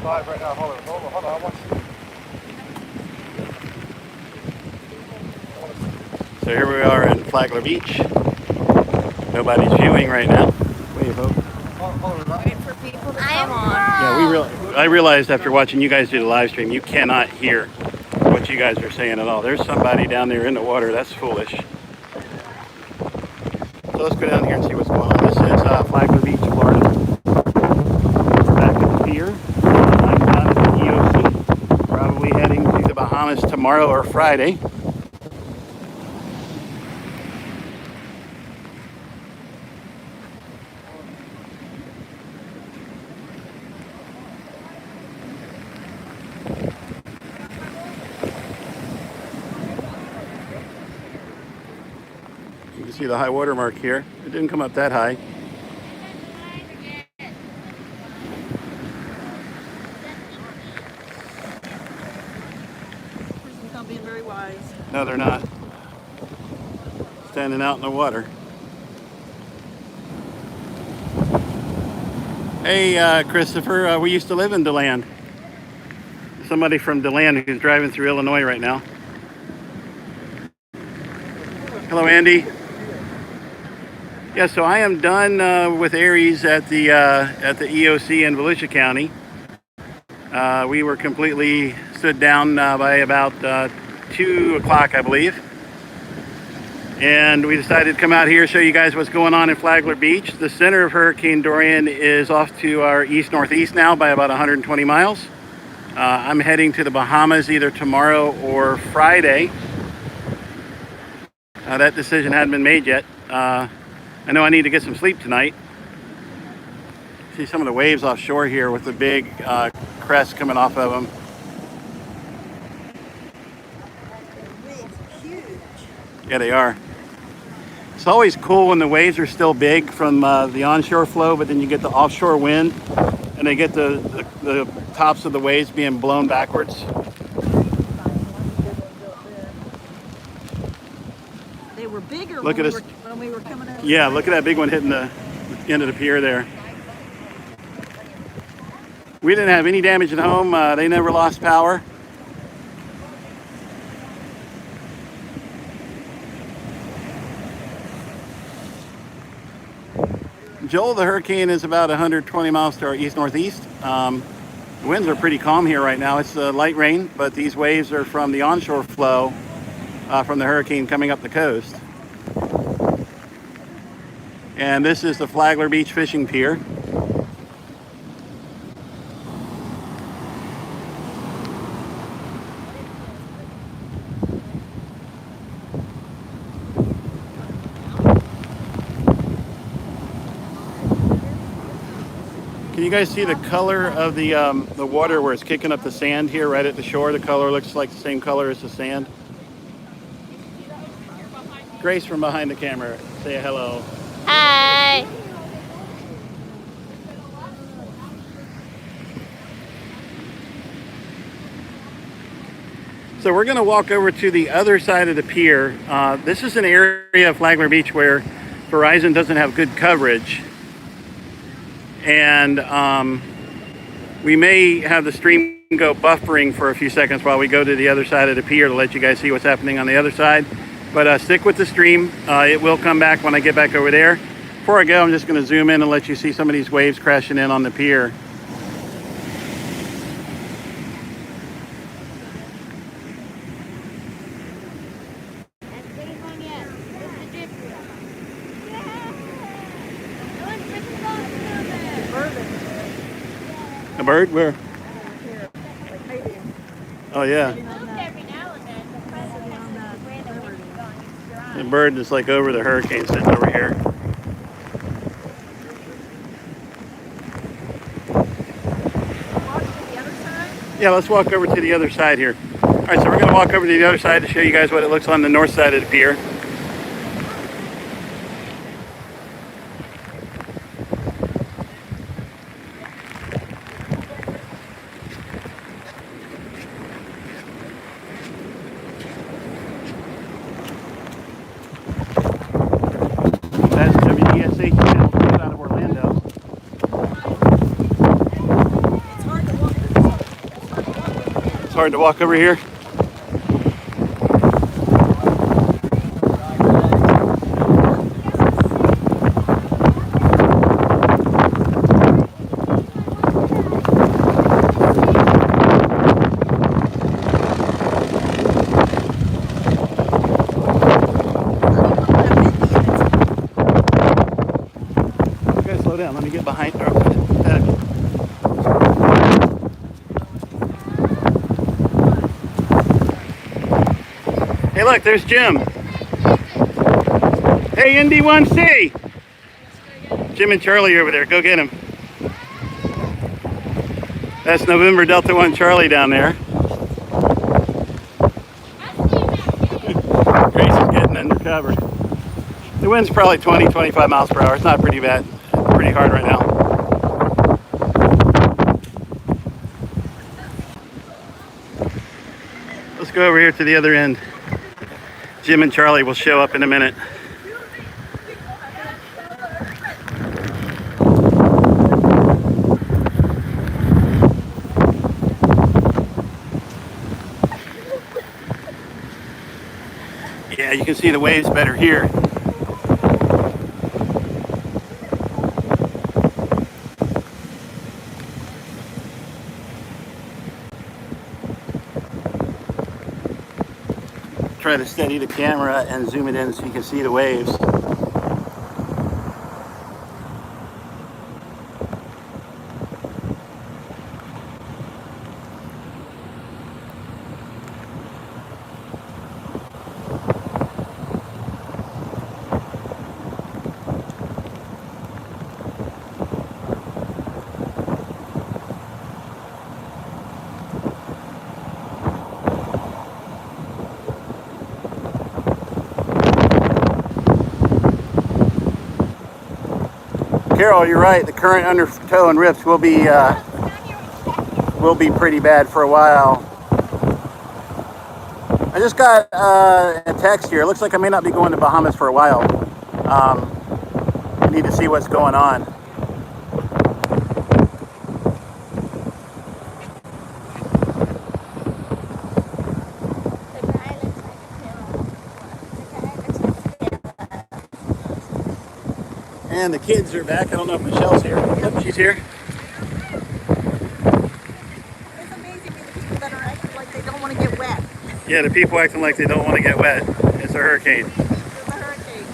live right now. Hold on. I want you. So here we are in Flagler Beach. Nobody's viewing right now. Wave hope. Wait for people to come on. Yeah, I realized after watching you guys do the live stream, you cannot hear what you guys are saying at all. There's somebody down there in the water. That's foolish. So let's go down here and see what's going on. This is Flagler Beach, Florida. Back at the pier. I'm down at the EOC. Probably heading to the Bahamas tomorrow or Friday. You can see the high water mark here. It didn't come up that high. Person's not being very wise. No, they're not. Standing out in the water. Hey, Christopher, we used to live in DeLand. Somebody from DeLand who's driving through Illinois right now. Hello, Andy. Yeah, so I am done with Aries at the EOC in Volusia County. We were completely stood down by about 2 o'clock, I believe. And we decided to come out here, show you guys what's going on in Flagler Beach. The center of Hurricane Dorian is off to our east-northeast now by about 120 miles. I'm heading to the Bahamas either tomorrow or Friday. That decision hadn't been made yet. I know I need to get some sleep tonight. See some of the waves offshore here with the big crest coming off of them. Yeah, they are. It's always cool when the waves are still big from the onshore flow, but then you get the offshore wind and they get the tops of the waves being blown backwards. They were bigger when we were coming out. Yeah, look at that big one hitting the end of the pier there. We didn't have any damage at home. They never lost power. Joel, the hurricane is about 120 miles to our east-northeast. The winds are pretty calm here right now. It's light rain, but these waves are from the onshore flow from the hurricane coming up the coast. And this is the Flagler Beach Fishing Pier. Can you guys see the color of the water where it's kicking up the sand here right at the shore? The color looks like the same color as the sand. Grace from behind the camera, say hello. Hi. So we're going to walk over to the other side of the pier. This is an area of Flagler Beach where Verizon doesn't have good coverage. And we may have the stream go buffering for a few seconds while we go to the other side of the pier to let you guys see what's happening on the other side. But stick with the stream. It will come back when I get back over there. Before I go, I'm just going to zoom in and let you see some of these waves crashing in on the pier. A bird? Where? Oh, yeah. The bird is like over the hurricane sitting over here. Yeah, let's walk over to the other side here. All right, so we're going to walk over to the other side to show you guys what it looks on the north side of the pier. That's WDSH channel out of Orlando. It's hard to walk. hard to walk over here. Okay, slow down. Let me get behind her. Hey, look, there's Jim. Hey, ND1C. Jim and Charlie are over there. Go get him. That's November Delta 1 Charlie down there. Grace is getting under cover. The wind's probably 20, 25 miles per hour. It's not pretty bad. Pretty hard right now. Let's go over here to the other end. Jim and Charlie will show up in a minute. Yeah, you can see the waves better here. Try to steady the camera and zoom it in so you can see the waves. Carol, you're right. The current undertow and rips will be pretty bad for a while. I just got a text here. It looks like I may not be going to Bahamas for a while. I need to see what's going on. And the kids are back. I don't know if Michelle's here. Yep, she's here. It's amazing the people that are acting like they don't want to get wet. Yeah, the people acting like they don't want to get wet. It's a hurricane. It's a hurricane.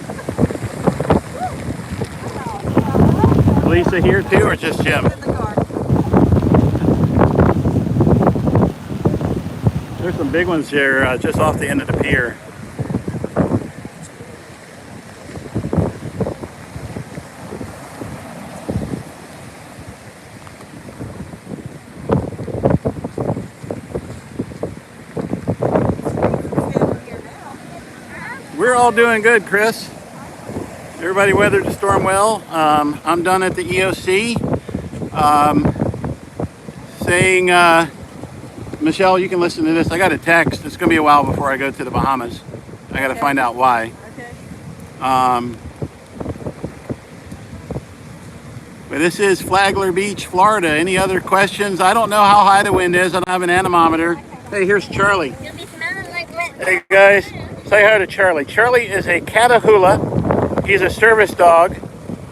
Lisa here too, or just Jim? In the car. There's some big ones here just off the end of the pier. We're all doing good, Chris. Everybody weathered the storm well. I'm done at the EOC. Saying, Michelle, you can listen to this. I got a text. It's going to be a while before I go to the Bahamas. I got to find out why. Okay. But this is Flagler Beach, Florida. Any other questions? I don't know how high the wind is. I don't have an anemometer. Hey, here's Charlie. You'll be smelling like wet. Hey guys, say hi to Charlie. Charlie is a Catahoula. He's a service dog.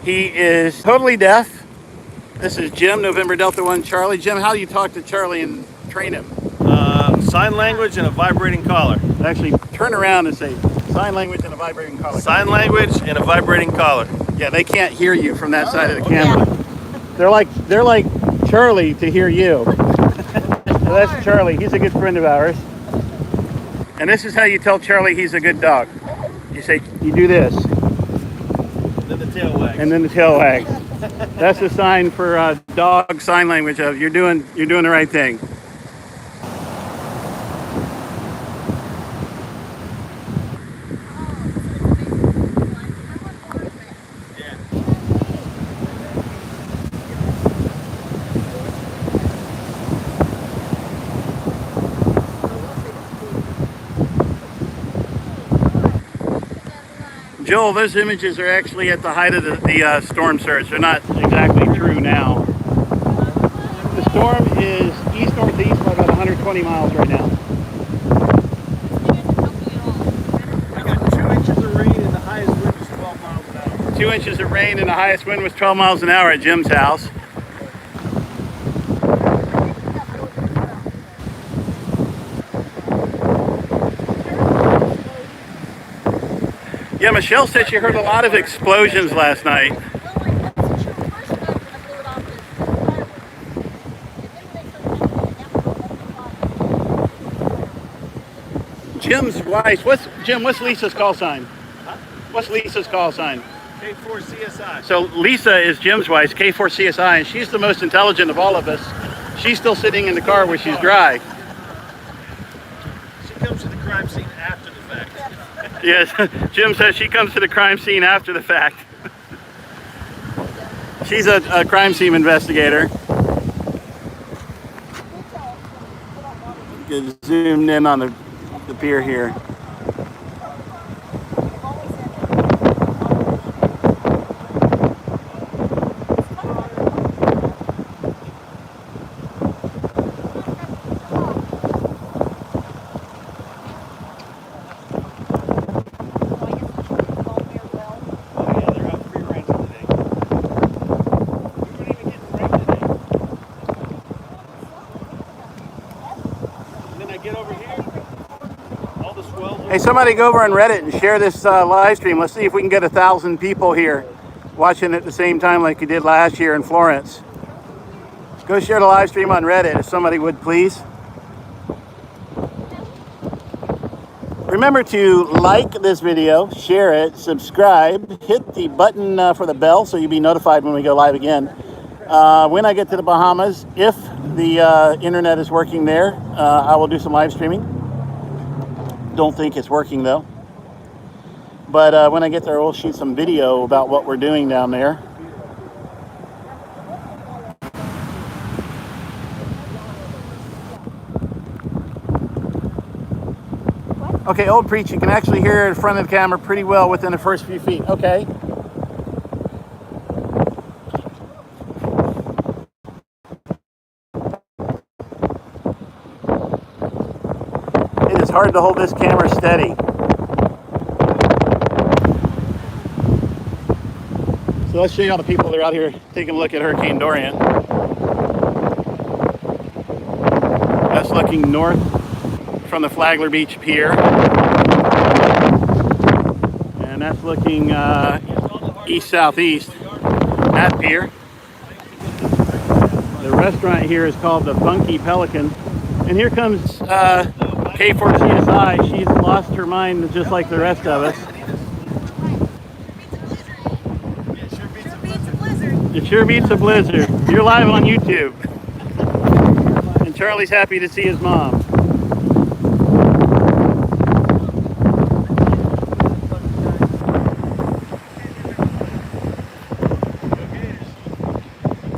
He is totally deaf. This is Jim, November Delta 1 Charlie. Jim, how do you talk to Charlie and train him? Sign language and a vibrating collar. Actually, turn around and say sign language and a vibrating collar. Sign language and a vibrating collar. Yeah, they can't hear you from that side of the camera. They're like Charlie to hear you. So that's Charlie. He's a good friend of ours. And this is how you tell Charlie he's a good dog. You say, you do this. Then the tail wags. And then the tail wags. That's a sign for dog sign language of you're doing the right thing. Joel, those images are actually at the height of the storm surge. They're not exactly true now. The storm is east-northeast by about 120 miles right now. I got 2 inches of rain and the highest wind was 12 miles an hour. 2 inches of rain and the highest wind was 12 miles an hour at Jim's house. Yeah, Michelle said she heard a lot of explosions last night. Jim's wife, what's Lisa's call sign? What's Lisa's call sign? K4CSI. So Lisa is Jim's wife, K4CSI, and she's the most intelligent of all of us. She's still sitting in the car where she's dry. She comes to the crime scene after the fact. Yes, Jim says she comes to the crime scene after the fact. She's a crime scene investigator. Get zoomed in on the pier here. Hey, somebody go over on Reddit and share this live stream. Let's see if we can get 1,000 people here watching at the same time like you did last year in Florence. Go share the live stream on Reddit if somebody would, please. Remember to like this video, share it, subscribe, hit the button for the bell so you'll be notified when we go live again. When I get to the Bahamas, if the internet is working there, I will do some live streaming. Don't think it's working though. But when I get there, we'll shoot some video about what we're doing down there. Okay, Old Preach, you can actually hear in front of the camera pretty well within the first few feet. Okay. It is hard to hold this camera steady. So let's show you all the people that are out here taking a look at Hurricane Dorian. That's looking north from the Flagler Beach Pier. And that's looking east-southeast at Pier. The restaurant here is called the Funky Pelican. And here comes K4CSI. She's lost her mind just like the rest of us. It sure beats a blizzard. You're live on YouTube. And Charlie's happy to see his mom.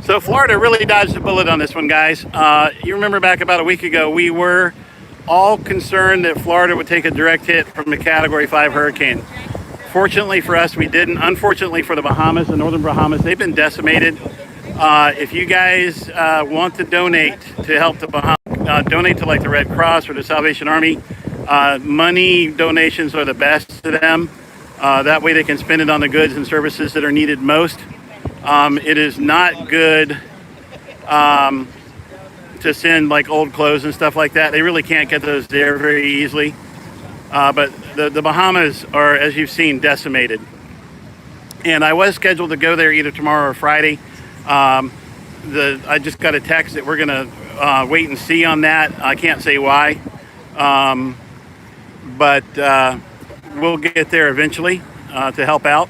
So Florida really dodged a bullet on this one, guys. You remember back about a week ago, we were all concerned that Florida would take a direct hit from the Category 5 hurricane. Fortunately for us, we didn't. Unfortunately for the Bahamas, the northern Bahamas, they've been decimated. If you guys want to donate to help the Bahamas, donate to like the Red Cross or the Salvation Army. Money donations are the best to them. That way they can spend it on the goods and services that are needed most. It is not good to send like old clothes and stuff like that. They really can't get those there very easily. But the Bahamas are, as you've seen, decimated. And I was scheduled to go there either tomorrow or Friday. I just got a text that we're going to wait and see on that. I can't say why. But we'll get there eventually to help out.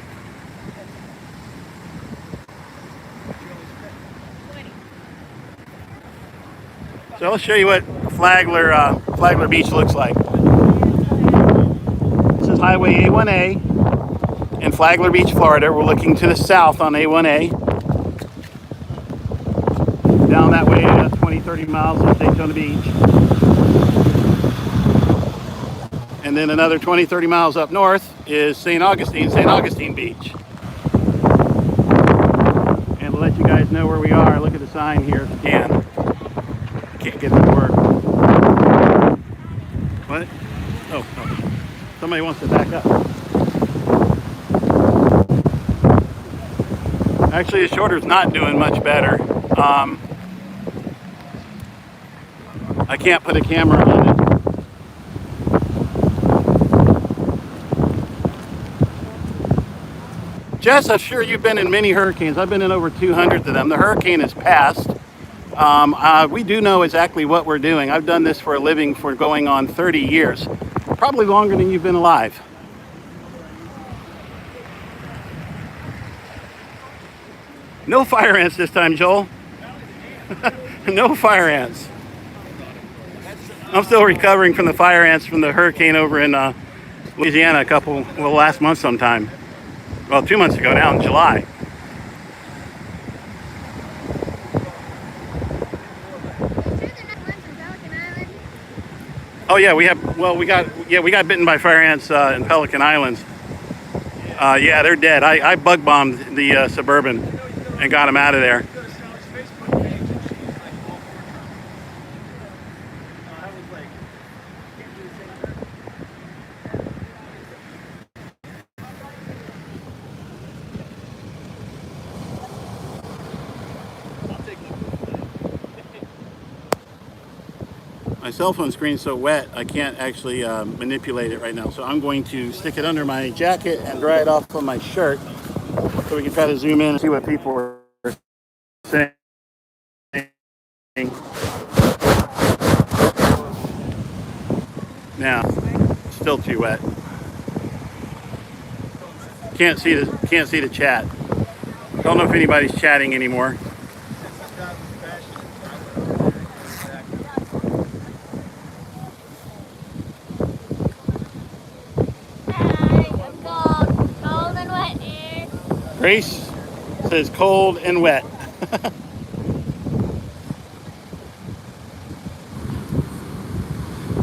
So I'll show you what Flagler Beach looks like. This is Highway A1A in Flagler Beach, Florida. We're looking to the south on A1A. Down that way, 20-30 miles of Daytona Beach. And then another 20-30 miles up north is St. Augustine Beach. And to let you guys know where we are, look at the sign here if you can. Can't get it to work. What? Oh, no. Somebody wants to back up. Actually, the shorter's not doing much better. I can't put a camera on it. Jess, I'm sure you've been in many hurricanes. I've been in over 200 of them. The hurricane is past. We do know exactly what we're doing. I've done this for a living for going on 30 years. Probably longer than you've been alive. No fire ants this time, Joel. No fire ants. I'm still recovering from the fire ants from the hurricane over in Louisiana last month sometime. Well, 2 months ago now in July. Oh yeah, we got bitten by fire ants in Pelican Islands. Yeah, they're dead. I bug bombed the Suburban and got them out of there. My cell phone screen's so wet, I can't actually manipulate it right now. So I'm going to stick it under my jacket and dry it off on my shirt so we can try to zoom in and see what people are saying. Now, still too wet. Can't see the chat. Don't know if anybody's chatting anymore. Grace says cold and wet.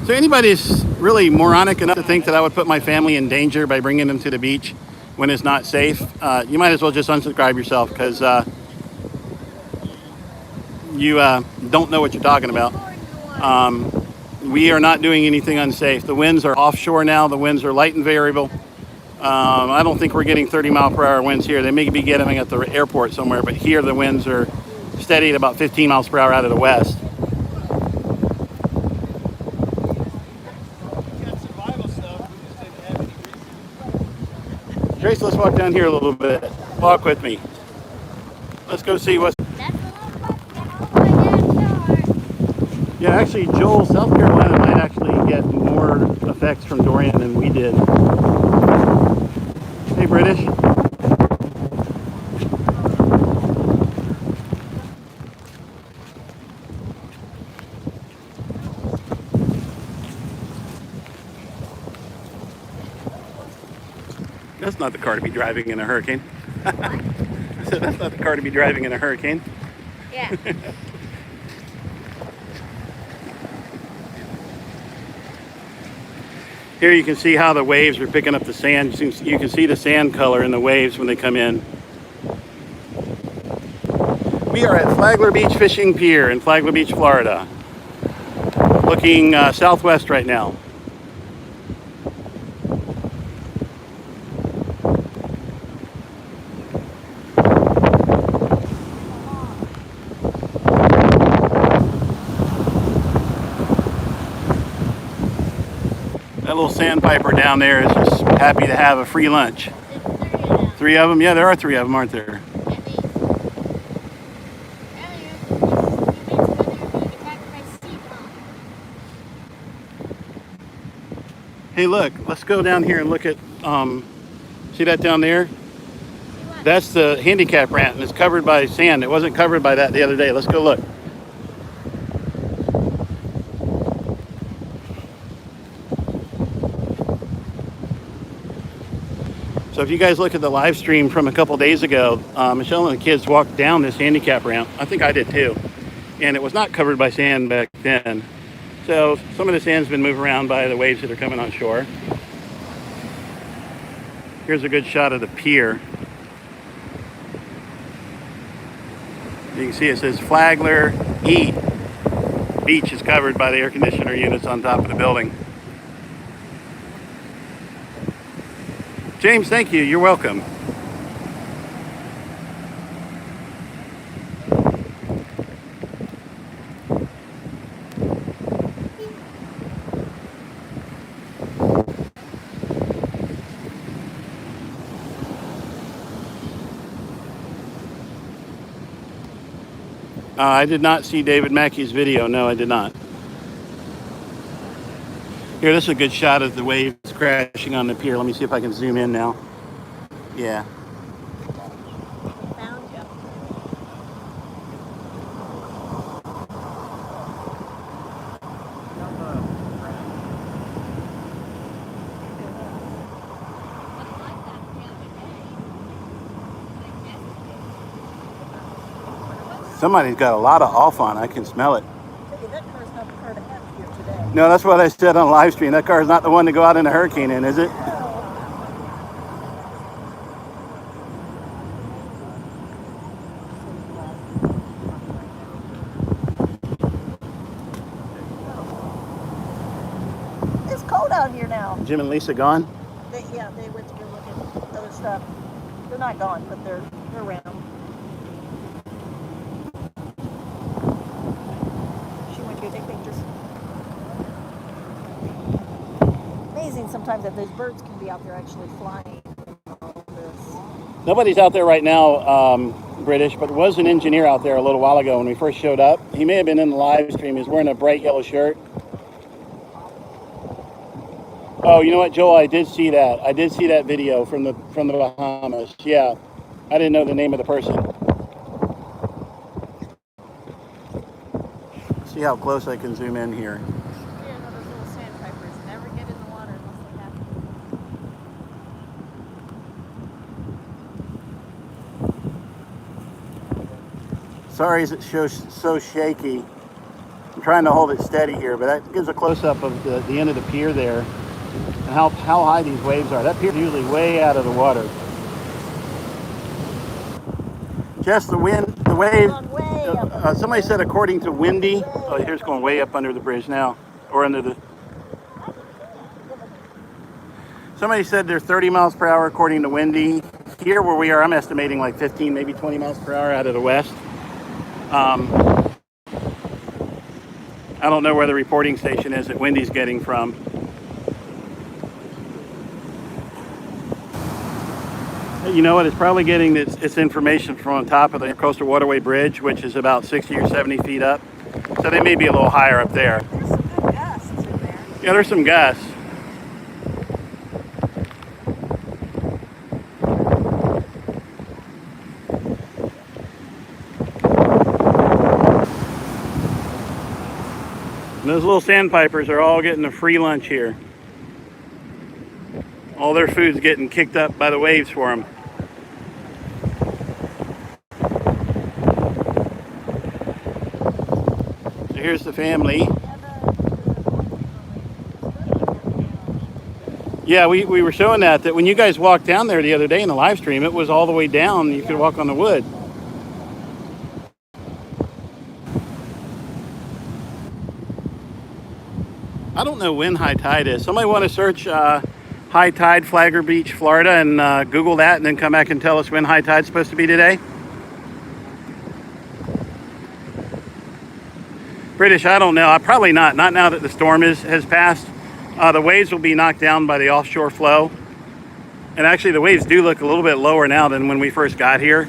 So anybody's really moronic enough to think that I would put my family in danger by bringing them to the beach when it's not safe, you might as well just unsubscribe yourself, because you don't know what you're talking about. We are not doing anything unsafe. The winds are offshore now. The winds are light and variable. I don't think we're getting 30-mile-per-hour winds here. They may be getting them at the airport somewhere, but here the winds are steady at about 15 miles per hour out of the west. Grace, let's walk down here a little bit. Walk with me. Let's go see what's... Yeah, actually, Joel, South Carolina might actually get more effects from Dorian than we did. Hey, British. That's not the car to be driving in a hurricane. So that's not the car to be driving in a hurricane. Yeah. Here you can see how the waves are picking up the sand. You can see the sand color in the waves when they come in. We are at Flagler Beach Fishing Pier in Flagler Beach, Florida. Looking southwest right now. That little sandpiper down there is just happy to have a free lunch. Three of them? Yeah, there are three of them, aren't there? Hey, look, let's go down here and look at, see that down there? That's the handicap ramp, and it's covered by sand. It wasn't covered by that the other day. Let's go look. So if you guys look at the live stream from a couple days ago, Michelle and the kids walked down this handicap ramp. I think I did too. And it was not covered by sand back then. So some of the sand's been moved around by the waves that are coming on shore. Here's a good shot of the pier. You can see it says Flagler Beach is covered by the air conditioner units on top of the building. James, thank you. You're welcome. I did not see David Mackey's video. No, I did not. Here, this is a good shot of the waves crashing on the pier. Let me see if I can zoom in now. Yeah. Found you. Somebody's got a lot of off on. I can smell it. Hey, that car's not the car to have here today. No, that's what I said on live stream. That car is not the one to go out in a hurricane in, is it? It's cold out here now. Jim and Lisa gone? Yeah, they went to go look at other stuff. They're not gone, but they're around. She went to go take pictures. Amazing sometimes that those birds can be out there actually flying. Nobody's out there right now, British, but there was an engineer out there a little while ago when we first showed up. He may have been in the live stream. He's wearing a bright yellow shirt. Oh, you know what, Joel? I did see that. I did see that video from the Bahamas. Yeah, I didn't know the name of the person. See how close I can zoom in here. Yeah, no, those little sandpipers never get in the water unless they have to. Sorry, it's so shaky. I'm trying to hold it steady here, but that gives a close-up of the end of the pier there and how high these waves are. That pier is usually way out of the water. Just the wind, the wave. Somebody said according to windy. Oh, here's going way up under the bridge now, or under the. Somebody said they're 30 miles per hour according to windy. Here where we are, I'm estimating like 15, maybe 20 miles per hour out of the west. I don't know where the reporting station is that Wendy's getting from. You know what? It's probably getting its information from on top of the Coastal Waterway Bridge, which is about 60 or 70 feet up. So they may be a little higher up there. There's some good gusts in there. Yeah, there's some gusts. And those little sandpipers are all getting a free lunch here. All their food's getting kicked up by the waves for them. So here's the family. Yeah, we were showing that when you guys walked down there the other day in the live stream, it was all the way down. You could walk on the wood. I don't know when high tide is. Somebody want to search high tide Flagler Beach, Florida, and Google that, and then come back and tell us when high tide's supposed to be today? British, I don't know. Probably not. Not now that the storm has passed. The waves will be knocked down by the offshore flow. And actually, the waves do look a little bit lower now than when we first got here.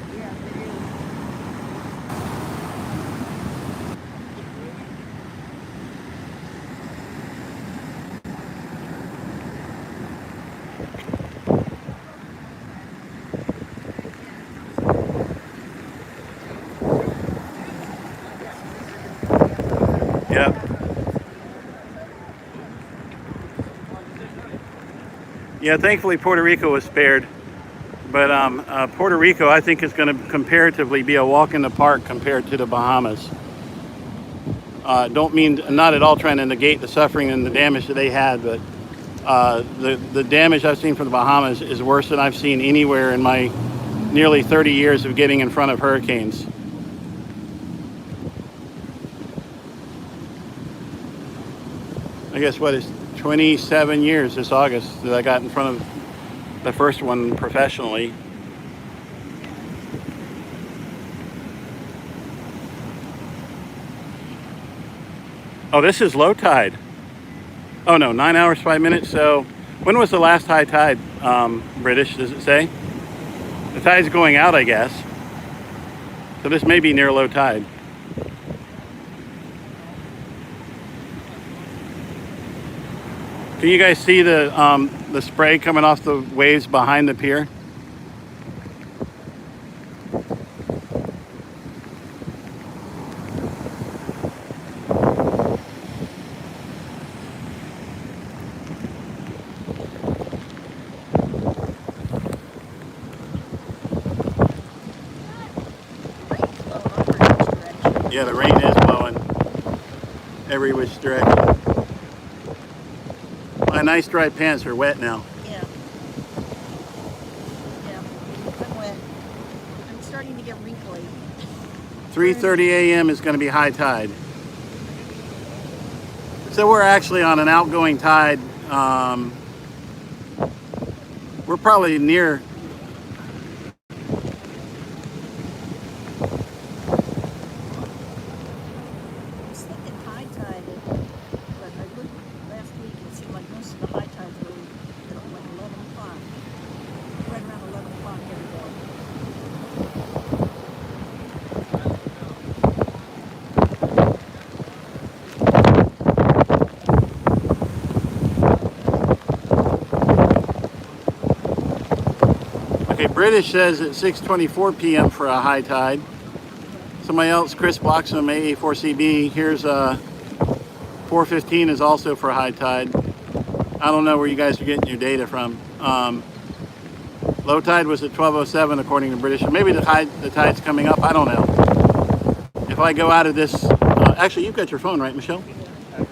Yep. Yeah, thankfully Puerto Rico was spared. But Puerto Rico, I think, is going to comparatively be a walk in the park compared to the Bahamas. Don't mean, not at all trying to negate the suffering and the damage that they had, but the damage I've seen from the Bahamas is worse than I've seen anywhere in my nearly 30 years of getting in front of hurricanes. I guess what is 27 years this August that I got in front of the first one professionally. Oh, this is low tide. Oh no, 9 hours, 5 minutes. So when was the last high tide, British, does it say? The tide's going out, I guess. So this may be near low tide. Can you guys see the spray coming off the waves behind the pier? Yeah, the rain is blowing every which direction. My nice dry pants are wet now. Yeah. Yeah. I'm wet. I'm starting to get wrinkly. 3:30 a.m. is going to be high tide. So we're actually on an outgoing tide. We're probably near. I was thinking high tide, but I looked last week and it seemed like most of the high tides were at like 11 o'clock. Right around 11 o'clock every day. Okay, British says at 6:24 p.m. for a high tide. Somebody else, Chris Bloxham, AA4CB, here's 4:15 is also for high tide. I don't know where you guys are getting your data from. Low tide was at 12:07 according to British. Or maybe the tide's coming up. I don't know. If I go out of this, actually you've got your phone, right, Michelle?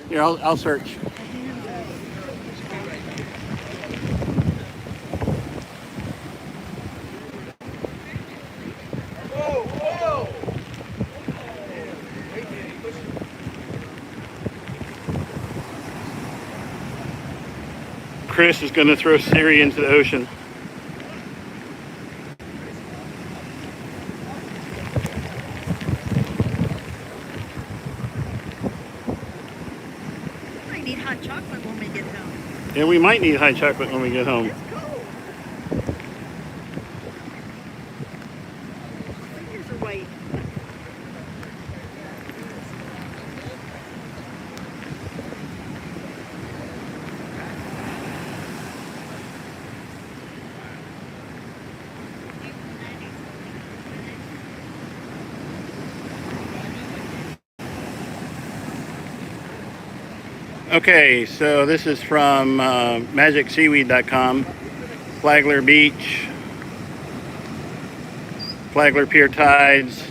Here, I'll search. Chris is going to throw Siri into the ocean. I need hot chocolate when we get home. Yeah, we might need hot chocolate when we get home. It's cold. Fingers are white. Okay, so this is from magicseaweed.com. Flagler Beach, Flagler Pier tides.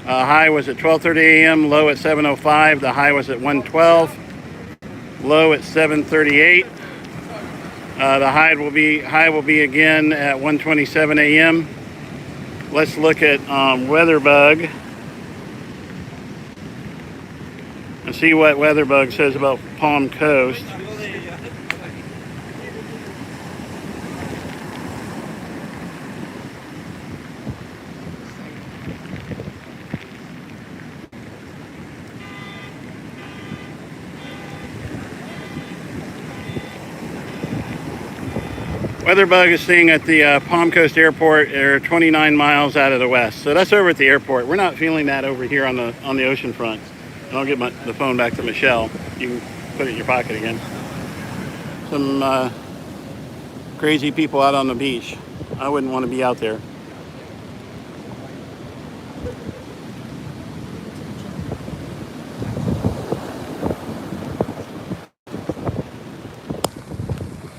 High was at 12:30 a.m., low at 7:05. The high was at 1:12, low at 7:38. The high will be again at 1:27 a.m. Let's look at WeatherBug and see what WeatherBug says about Palm Coast. WeatherBug is staying at the Palm Coast Airport. They're 29 miles out of the west, so that's over at the airport. We're not feeling that over here on the ocean front. And I'll get the phone back to Michelle. You can put it in your pocket again. Some crazy people out on the beach. I wouldn't want to be out there.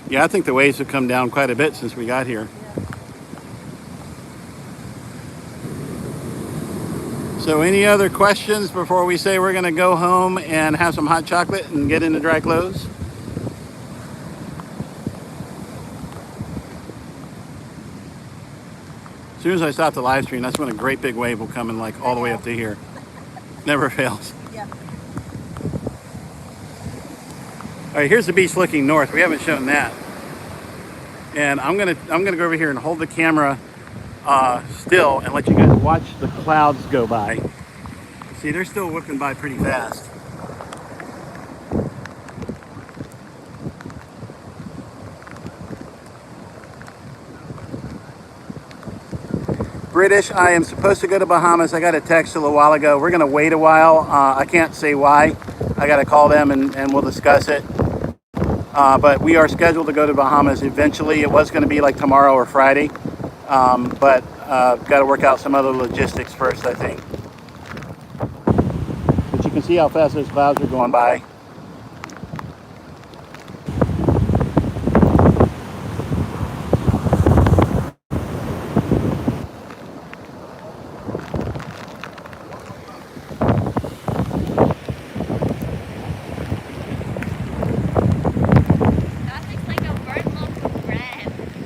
Yeah, I think the waves have come down quite a bit since we got here. So any other questions before we say we're going to go home and have some hot chocolate and get into dry clothes? As soon as I stop the live stream, that's when a great big wave will come in, like all the way up to here. Never fails. Yeah. All right, here's the beach looking north. We haven't shown that. And I'm gonna go over here and hold the camera still and let you guys watch the clouds go by. See, they're still whipping by pretty fast. British, I am supposed to go to Bahamas. I got a text a little while ago. We're gonna wait a while. I can't say why. I gotta call them and we'll discuss it. But we are scheduled to go to Bahamas eventually. It was gonna be like tomorrow or Friday. But gotta work out some other logistics first, I think. But you can see how fast those clouds are going by.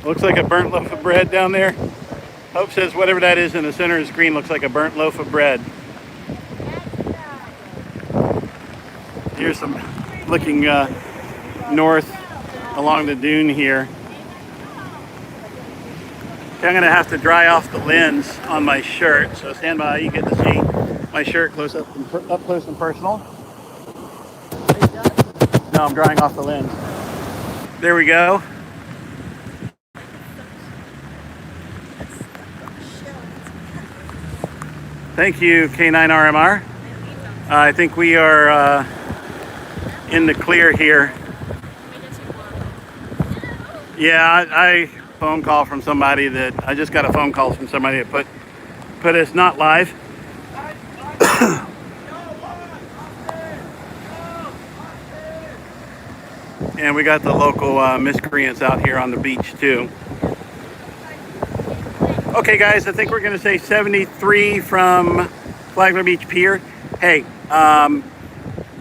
Looks like a burnt loaf of bread down there. Hope says whatever that is in the center of the screen looks like a burnt loaf of bread. Here's some looking north along the dune here. Okay, I'm gonna have to dry off the lens on my shirt, so stand by. You get to see my shirt close up close and personal. No, I'm drying off the lens. There we go. Thank you, K9RMR. I think we are in the clear here. Yeah, I phone call from somebody that I just got a phone call from somebody that put us not live. And we got the local miscreants out here on the beach too. Okay, guys, I think we're going to say 73 from Flagler Beach Pier. Hey,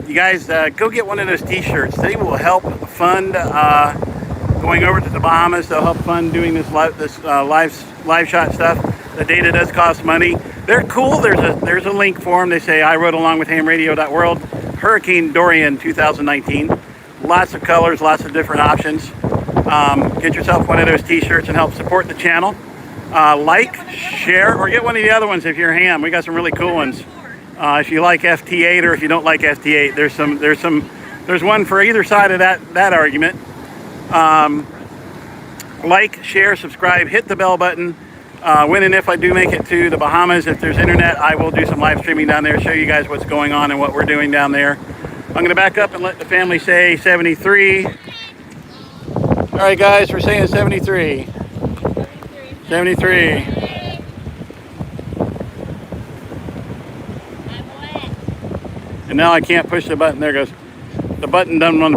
you guys go get one of those t-shirts. They will help fund going over to the Bahamas. They'll help fund doing this live shot stuff. The data does cost money. They're cool. There's a link for them. They say I Rode Along With HamRadio.World. Hurricane Dorian 2019. Lots of colors, lots of different options. Get yourself one of those t-shirts and help support the channel. Like, share, or get one of the other ones if you're ham. We got some really cool ones. If you like FT8 or if you don't like FT8, there's one for either side of that argument. Like, share, subscribe, hit the bell button. When and if I do make it to the Bahamas, if there's internet, I will do some live streaming down there, show you guys what's going on and what we're doing down there. I'm going to back up and let the family say 73. All right, guys, we're saying 73. 73. And now I can't push the button. There goes. The button doesn't want to push.